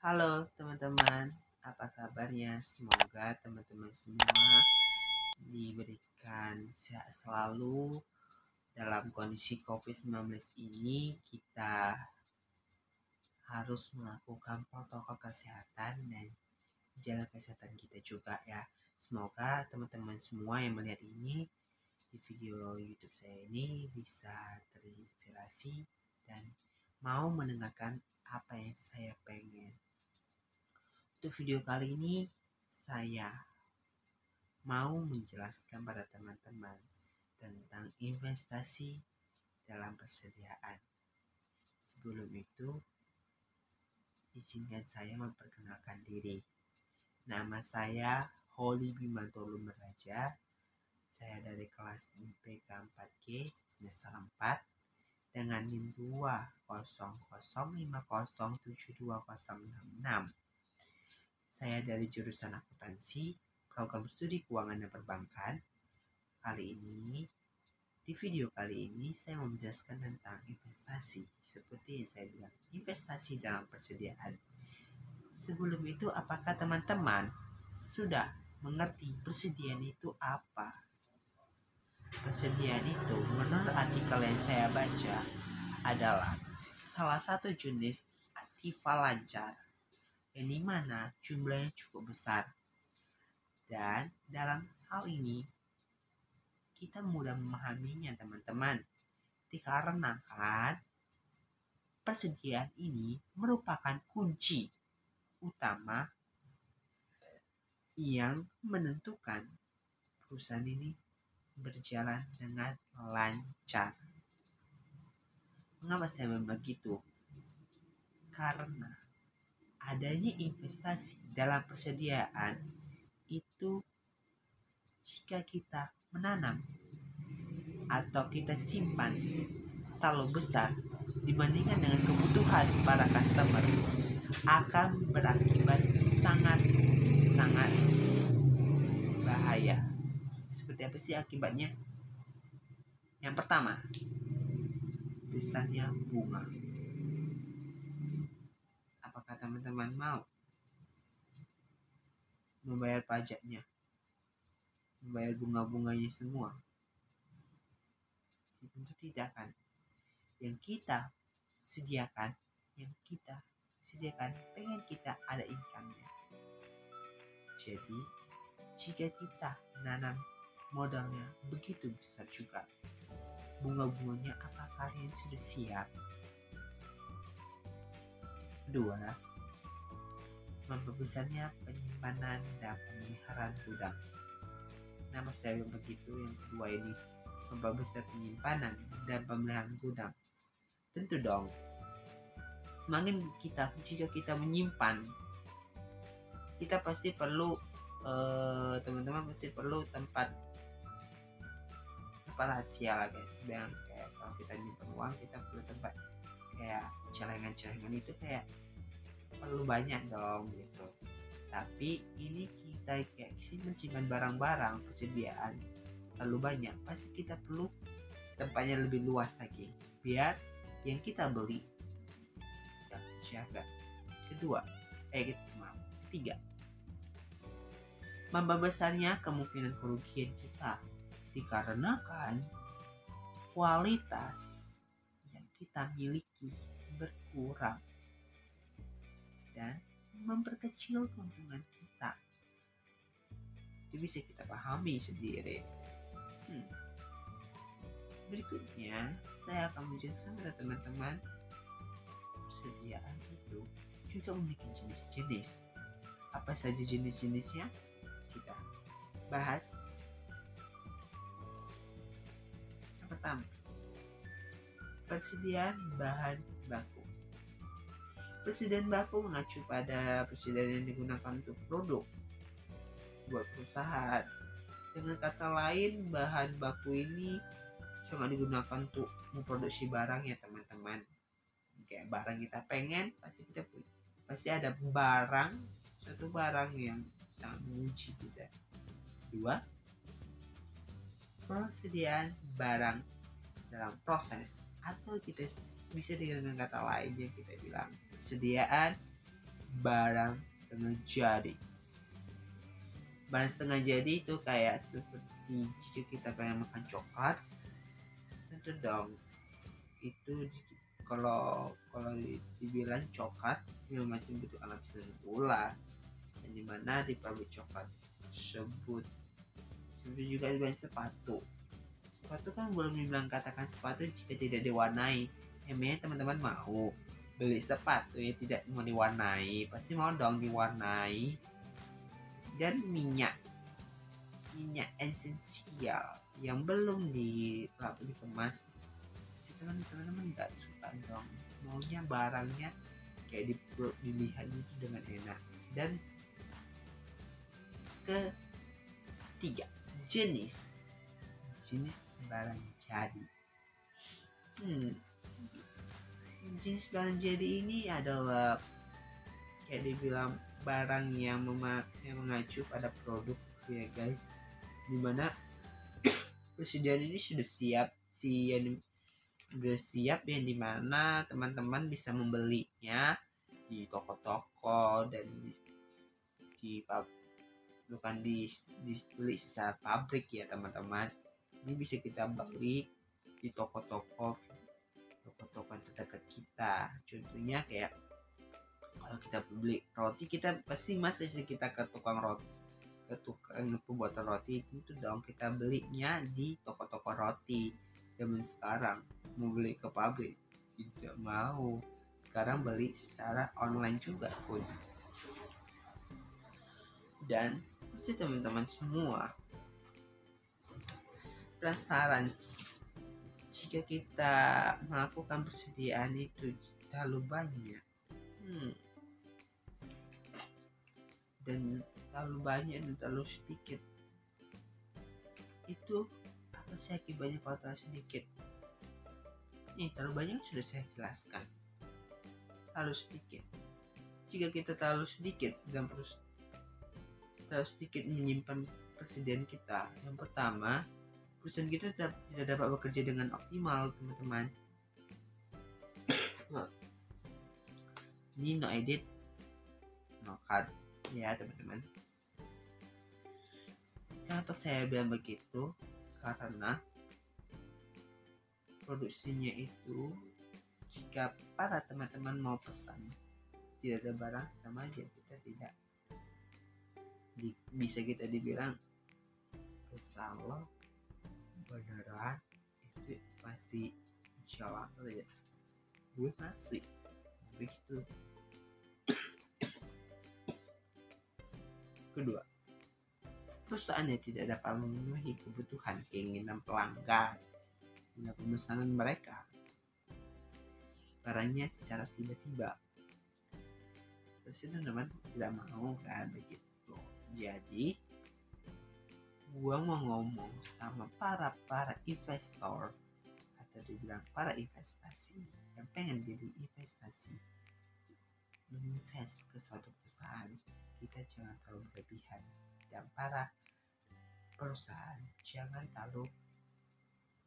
Halo teman-teman, apa kabarnya? Semoga teman-teman semua diberikan sehat selalu dalam kondisi COVID-19 ini. Kita harus melakukan protokol kesehatan dan jaga kesehatan kita juga ya. Semoga teman-teman semua yang melihat ini di video YouTube saya ini bisa terinspirasi dan mau mendengarkan apa yang saya pengen. Untuk video kali ini saya mau menjelaskan pada teman-teman tentang investasi dalam persediaan. Sebelum itu, izinkan saya memperkenalkan diri. Nama saya Holy Bimantoro Meraja. Saya dari kelas IPK 4G semester 4 dengan NIM 20050720666. Saya dari jurusan akuntansi, program studi keuangan dan perbankan. Di video kali ini saya mau menjelaskan tentang investasi. Seperti yang saya bilang, investasi dalam persediaan. Sebelum itu, apakah teman-teman sudah mengerti persediaan itu apa? Persediaan itu, menurut artikel yang saya baca, adalah salah satu jenis aktiva lancar yang dimana jumlahnya cukup besar. Dan dalam hal ini kita mudah memahaminya teman-teman, dikarenakan persediaan ini merupakan kunci utama yang menentukan perusahaan ini berjalan dengan lancar. Mengapa saya begitu? Karena adanya investasi dalam persediaan itu, jika kita menanam atau kita simpan terlalu besar dibandingkan dengan kebutuhan para customer, akan berakibat sangat bahaya. Seperti apa sih akibatnya? Yang pertama, besarnya bunga. Apakah teman-teman mau membayar pajaknya, membayar bunga-bunganya semua? Tentu tidak kan. Yang kita sediakan pengen kita ada income-nya. Jadi jika kita menanam modalnya begitu besar juga, bunga-bunganya apakah kalian sudah siap? Kedua, membesarnya penyimpanan dan pemeliharaan gudang. Nama saya begitu. Yang kedua ini, membesar penyimpanan dan pemeliharaan gudang. Tentu dong, jika kita menyimpan, kita pasti perlu teman-teman pasti perlu tempat rahasia lah guys. Kayak kalau kita menyimpan uang, kita perlu tempat kayak celengan-celengan, itu kayak perlu banyak dong gitu. Tapi ini kita kayak simpan barang-barang persediaan terlalu banyak, pasti kita perlu tempatnya lebih luas lagi biar yang kita beli tidak terjaga. Ketiga, membesarnya kemungkinan kerugian kita dikarenakan kualitas yang kita miliki berkurang dan memperkecil keuntungan kita. Itu bisa kita pahami sendiri. Berikutnya saya akan menjelaskan kepada teman-teman, persediaan itu juga memiliki jenis-jenis. Apa saja jenis-jenisnya? Kita bahas. Yang pertama, persediaan bahan baku. Persediaan baku mengacu pada persediaan yang digunakan untuk produk buat perusahaan. Dengan kata lain, bahan baku ini cuma digunakan untuk memproduksi barang ya teman-teman. Kayak barang kita pengen, pasti ada suatu barang yang sangat menguji kita. Dua, persediaan barang dalam proses, atau kita bisa dengan kata lain yang kita bilang persediaan barang setengah jadi. Barang setengah jadi itu kayak seperti jika kita pengen makan coklat, tentu dong itu kalau dibilang coklat itu masih butuh lapisan gula, yang dimana di pabrik coklat tersebut juga dibilang sepatu kan belum dibilang katakan sepatu jika tidak diwarnai. Emangnya teman-teman mau beli sepatu yang tidak mau diwarnai? Pasti mau dong diwarnai. Dan minyak esensial yang belum dikemas, teman-teman nggak suka dong, maunya barangnya kayak dilihat itu dengan enak. Dan ketiga, jenis barang jadi. Jenis barang jadi ini adalah kayak dibilang barang yang mengacu pada produk ya guys, dimana persediaan ini sudah siap yang dimana teman-teman bisa membelinya di toko-toko dan bukan dibeli secara pabrik ya teman-teman. Ini bisa kita beli di toko-toko terdekat kita. Contohnya kayak kalau kita beli roti, kita pasti masih kita ke tukang pembuatan roti itu dong, kita belinya di toko-toko roti. Zaman sekarang mau beli ke pabrik tidak mau, sekarang beli secara online juga pun. Dan pasti teman-teman semua penasaran jika kita melakukan persediaan itu terlalu banyak dan terlalu banyak dan terlalu sedikit, itu apa sih akibatnya kalau terlalu sedikit? Terlalu banyak sudah saya jelaskan. Terlalu sedikit, jika kita terlalu sedikit dan terlalu sedikit menyimpan persediaan kita, yang pertama, perusahaan kita tidak dapat bekerja dengan optimal teman-teman. Ini no edit no cut ya teman-teman. Kenapa saya bilang begitu? Karena produksinya itu, jika para teman-teman mau pesan tidak ada barang, sama aja kita tidak bisa kita dibilang bersalah beneran itu pasti insyaallah atau tidak, gue masih begitu. Kedua, perusahaannya tidak dapat memenuhi kebutuhan keinginan pelanggan dengan pemesanan mereka barangnya secara tiba-tiba. Terus teman-teman tidak mau kan begitu. Jadi gua mau ngomong sama para investor atau dibilang para investasi yang pengen jadi investasi, invest ke suatu perusahaan, kita jangan terlalu berlebihan. Dan para perusahaan jangan terlalu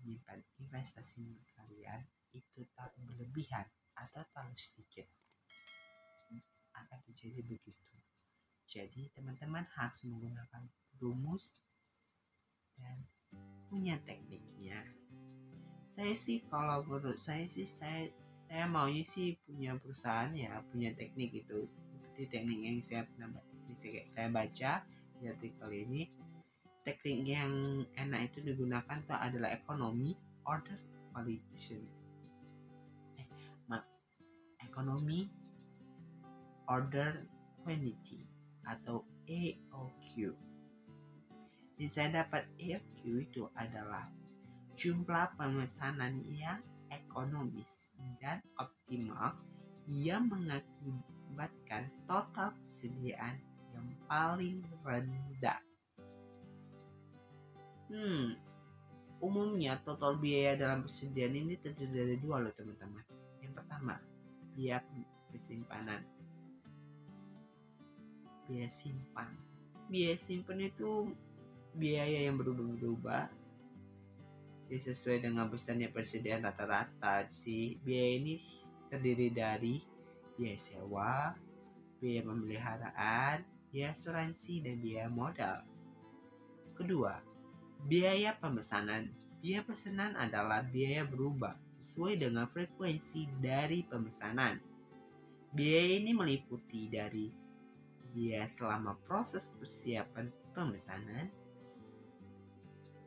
menyimpan investasi kalian itu terlalu berlebihan atau terlalu sedikit, akan terjadi begitu. Jadi teman-teman harus menggunakan rumus dan punya tekniknya. Saya sih kalau menurut saya sih saya maunya sih punya perusahaan ya, punya teknik itu seperti teknik yang saya baca di artikel ini. Teknik yang enak itu digunakan itu adalah ekonomi order quality, ekonomi order quantity atau EOQ. Yang saya dapat EOQ itu adalah jumlah pemesanan yang ekonomis dan optimal yang mengakibatkan total persediaan yang paling rendah. Umumnya total biaya dalam persediaan ini terdiri dari dua loh teman-teman. Yang pertama, biaya pensimpanan. Biaya simpan. Biaya simpan itu biaya yang berubah-ubah ya, sesuai dengan besarnya persediaan rata-rata sih. Biaya ini terdiri dari biaya sewa, biaya pemeliharaan, biaya asuransi, dan biaya modal. Kedua, biaya pemesanan. Biaya pesanan adalah biaya berubah sesuai dengan frekuensi dari pemesanan. Biaya ini meliputi dari biaya selama proses persiapan pemesanan,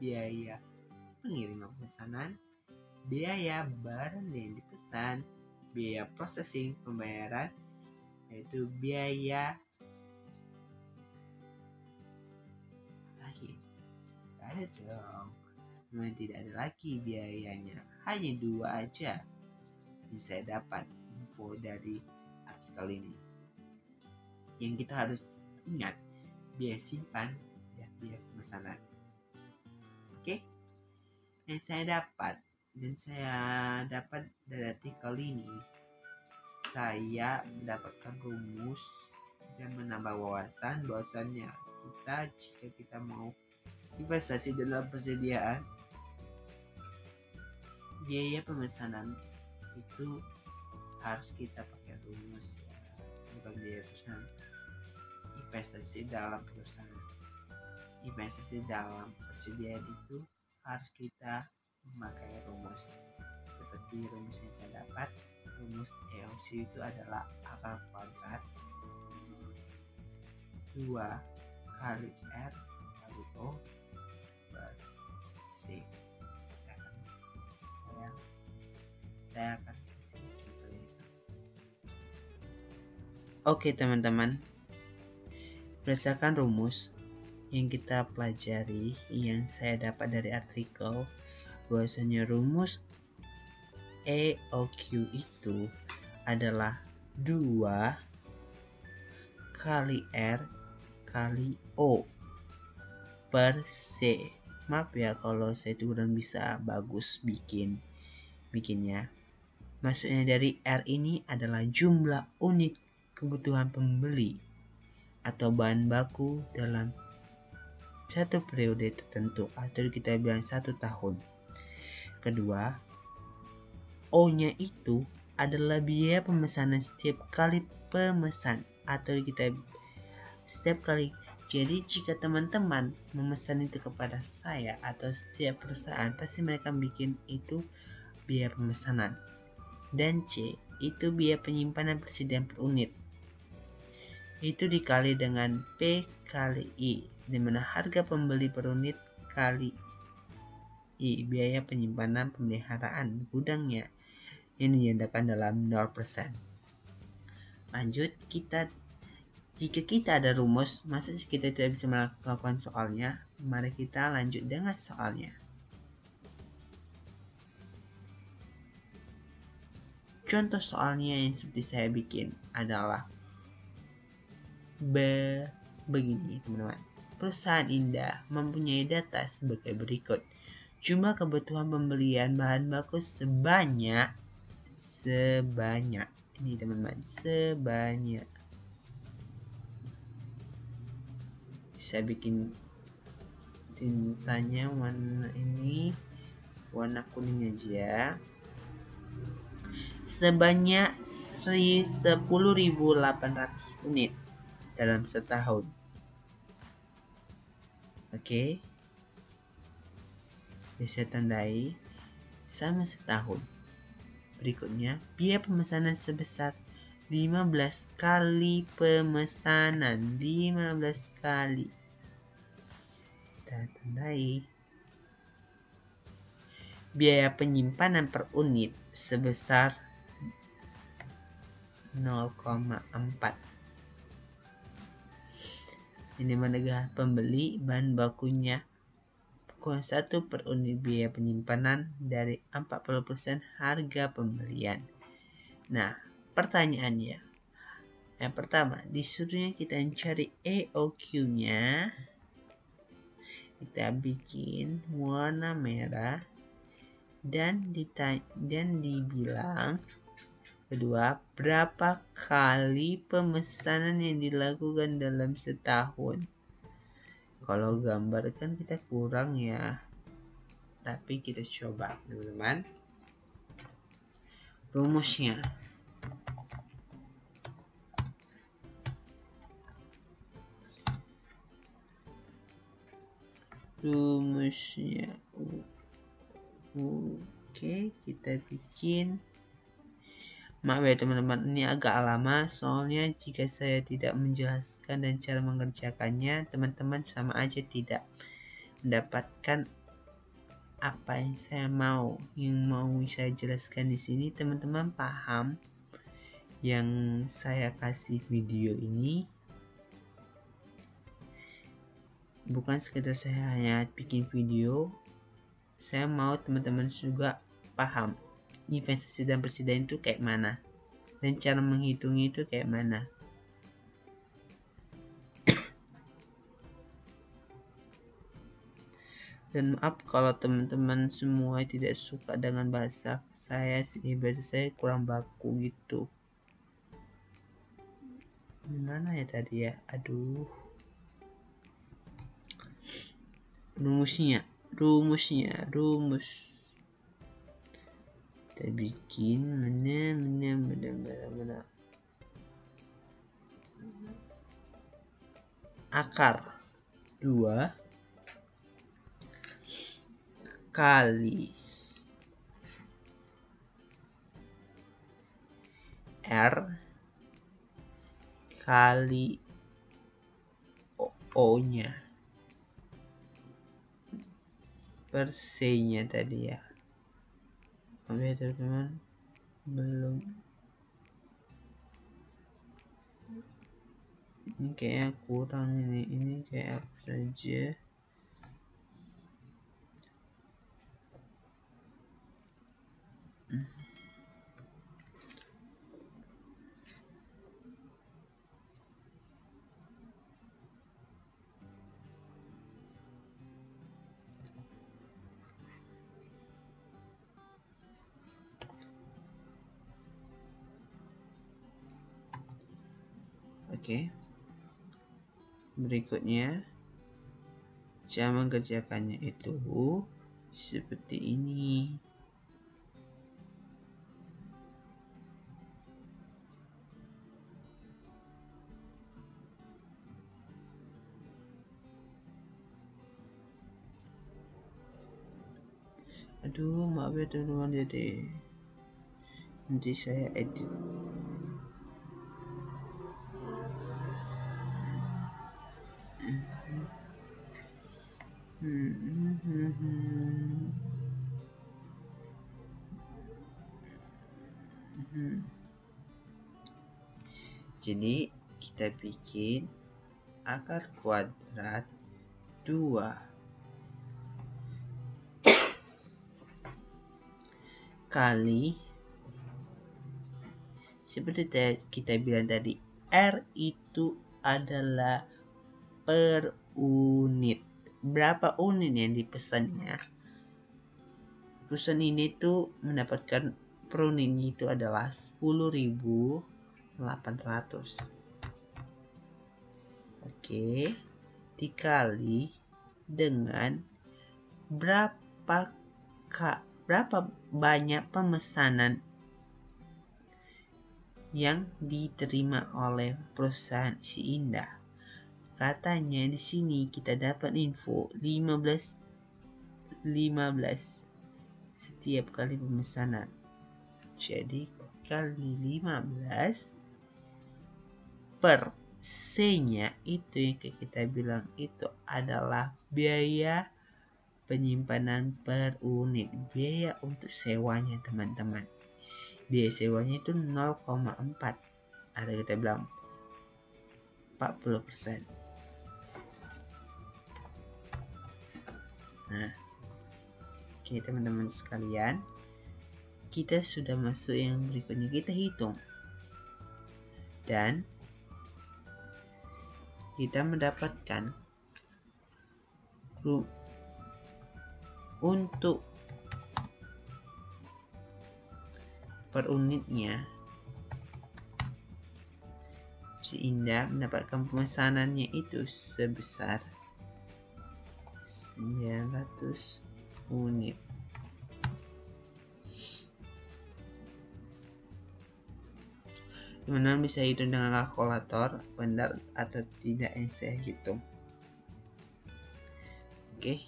biaya pengiriman pesanan, biaya barang yang dipesan, biaya processing pembayaran, yaitu biaya lagi. Tidak ada dong. Memang tidak ada lagi biayanya. Hanya 2 aja yang saya dapat info dari artikel ini. Yang kita harus ingat, biaya simpan dan biaya pemesanan. Oke? Dan saya dapat dari artikel ini, saya mendapatkan rumus dan menambah wawasan bahwasannya jika kita mau investasi dalam persediaan, biaya pemesanan itu harus kita pakai rumus ya, bukan biaya pemesanan. Investasi dalam perusahaan, investasi dalam persediaan itu harus kita memakai rumus seperti rumus yang saya dapat. Rumus EOC itu adalah akar kuadrat 2 kali R kali O per C. Saya akan kasih contohnya. Oke teman-teman, berdasarkan rumus yang kita pelajari yang saya dapat dari artikel, bahwasanya rumus EOQ itu adalah 2 kali R kali O per C. Maaf ya kalau saya kurang bisa bagus bikinnya. Maksudnya dari R ini adalah jumlah unit kebutuhan pembeli atau bahan baku dalam satu periode tertentu, atau kita bilang 1 tahun. Kedua, O-nya itu adalah biaya pemesanan setiap kali pemesan, atau kita setiap kali. Jadi jika teman-teman memesan itu kepada saya atau setiap perusahaan, pasti mereka bikin itu biaya pemesanan. Dan C itu biaya penyimpanan persediaan per unit. Itu dikali dengan P kali I, di mana harga pembeli per unit kali I biaya penyimpanan pemeliharaan gudangnya yang dinyatakan dalam 0%. Lanjut, jika kita ada rumus, masa kita tidak bisa melakukan soalnya? Mari kita lanjut dengan soalnya. Contoh soalnya yang seperti saya bikin adalah begini teman-teman. Perusahaan Indah mempunyai data sebagai berikut. Jumlah kebutuhan pembelian bahan baku sebanyak ini teman-teman, sebanyak. Bisa bikin tintanya warna kuning aja. Sebanyak 10.800 unit dalam setahun. Oke. Bisa tandai sama setahun. Berikutnya, biaya pemesanan sebesar 15 kali pemesanan. 15 kali. Kita tandai. Biaya penyimpanan per unit sebesar 0,4. Ini menegah pembeli bahan bakunya kurang 1 per unit biaya penyimpanan dari 40% harga pembelian. Nah, pertanyaannya, yang pertama disuruhnya kita mencari EOQ-nya. Kita bikin warna merah dan dibilang kedua, berapa kali pemesanan yang dilakukan dalam setahun. Kalau gambar kan kita kurang ya, tapi kita coba teman-teman. Rumusnya rumusnya. Oke, kita bikin. Maaf ya teman-teman, ini agak lama soalnya jika saya tidak menjelaskan dan cara mengerjakannya, teman-teman sama aja tidak mendapatkan apa yang saya mau. Yang mau saya jelaskan di sini teman-teman paham yang saya kasih video ini. Bukan sekedar saya hanya bikin video, saya mau teman-teman juga paham investasi dan persediaan itu kayak mana dan cara menghitungnya itu kayak mana. Dan maaf kalau teman-teman semua tidak suka dengan bahasa saya kurang baku gitu. Gimana ya tadi ya? Aduh. Rumus. Kita bikin mana. Akar 2 kali R kali O-nya per C-nya tadi ya. Oke teman-teman, belum. Ini kayak kurang ini kayak apa saja. Oke. Berikutnya cara mengerjakannya itu seperti ini. Aduh, maaf ya teman-teman, jadi nanti saya edit. Jadi kita bikin akar kuadrat 2 kali, seperti kita bilang tadi, R itu adalah per unit. Berapa unit yang dipesannya? Perusahaan ini tuh mendapatkan per unitnya itu adalah 10.800. Oke, dikali dengan berapa banyak pemesanan yang diterima oleh perusahaan si Indah. Katanya di sini kita dapat info 15 setiap kali pemesanan. Jadi kali 15 per C-nya itu yang kita bilang itu adalah biaya penyimpanan per unit, biaya untuk sewanya teman-teman. Biaya sewanya itu 0,4 atau kita bilang 40%. Nah, oke teman-teman sekalian, kita sudah masuk yang berikutnya, kita hitung dan kita mendapatkan untuk per unitnya si Indah mendapatkan pemesanannya itu sebesar 900 unit. Teman-teman bisa hitung dengan kalkulator benar atau tidak yang saya hitung. Oke.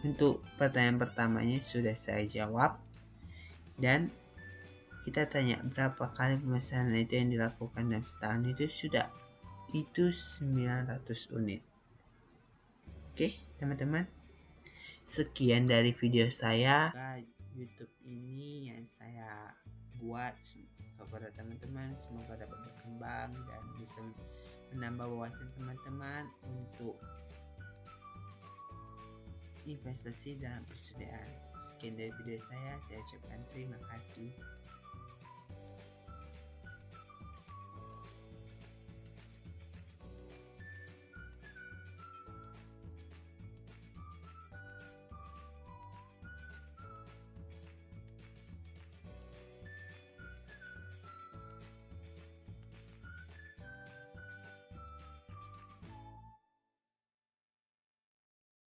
Untuk pertanyaan pertamanya sudah saya jawab. Dan kita tanya berapa kali pemesanan itu yang dilakukan dalam setahun, itu sudah. Itu 900 unit. Oke, teman-teman. Sekian dari video saya. YouTube ini yang saya buat kepada teman-teman, semoga dapat berkembang dan bisa menambah wawasan teman-teman untuk investasi dalam persediaan. Sekian dari video saya ucapkan terima kasih.